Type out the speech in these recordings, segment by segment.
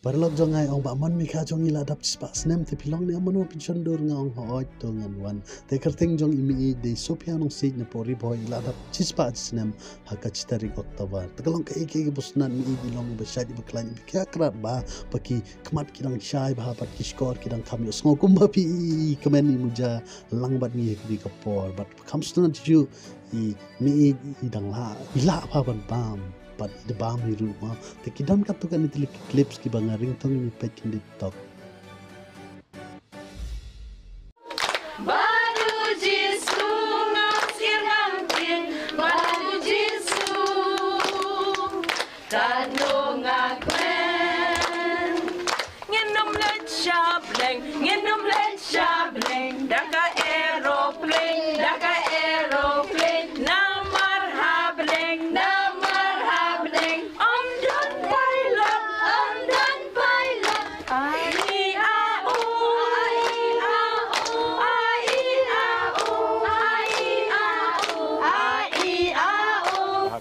Barlog jongai ong ba man mikha jong ila dap cispa snem te pilong ni amano pinchondur nga ong hooj to ngan wan te kerting jong imi de Sophia Nongsiej na pori boy ila dap cispa snem haka citari oktober tegalong ke ike busnan mi bilong ba shadi ba klan bi kya krat ba paki kmat kidang shai ba pat kiskor kidang kami osngo kumba pi kemen ni muja langbat ni di kapor but comes to you i mi idang la ila pa ban bam pat de bam ni rumah te kidam katukan itu clips ki banga ringtone ni pekin di TikTok.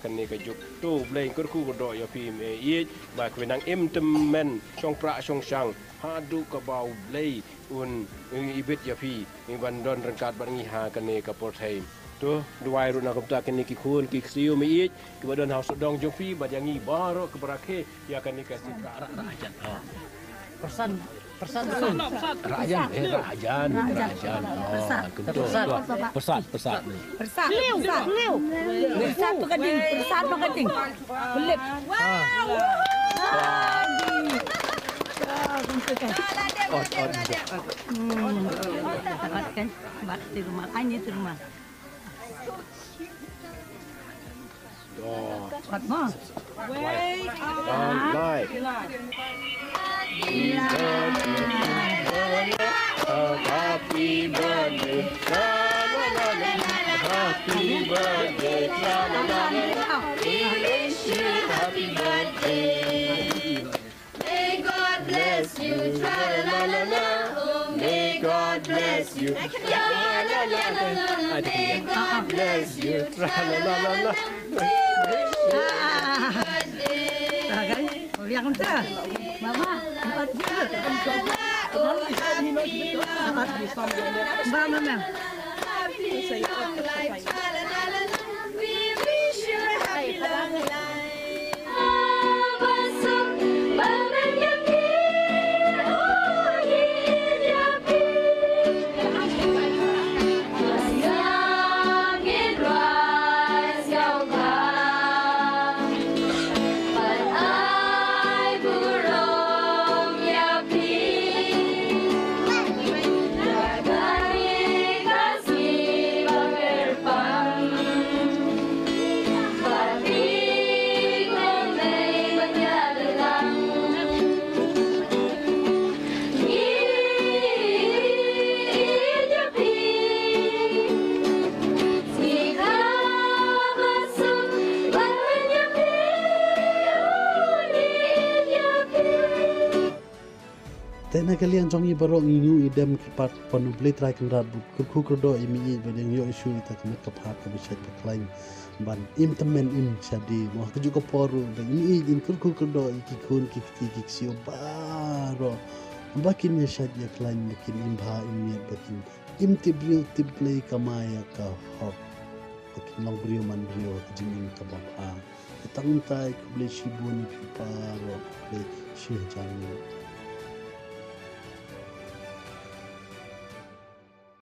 Ni ke juk tu bleng kurku bodo ya pi me ieid ba kwenang temen song pra song sang hadu ka bau blei un ibet ya pi ni bandon rengkat bangi ha kane ka porthai tu duai runa kapta kene ki khun ki siu me ieid ki badon haus dong jong pi badangi baro ke berakhe ya kane ka si ra ajan persan rajan Persat paketing kulit bat di rumah ini di rumah bat mau Happy birthday, happy birthday, we wish you happy birthday. May God bless you, tra-la-la-la-la. May God bless you, tra-la-la-la-la. May God bless you, tra-la-la-la-la. yang dah mama mama We wish you a happy long life. Tena kalian jongi barong inu idem kipat panu beli try kendrat kurku kerdo imi bedeng yo isu ita kemet kaphat ke bisa berklaim ban im temen im jadi mau keju ke poru dan imi in kurku kerdo iki kun kiki sio baro bakin ya syad ya klaim bakin im bha im niat bakin im tibriu tiblei kamaya ka hok bakin long brio man brio jingin ka baba tangtai ku beli shibuni piparo beli syah jangan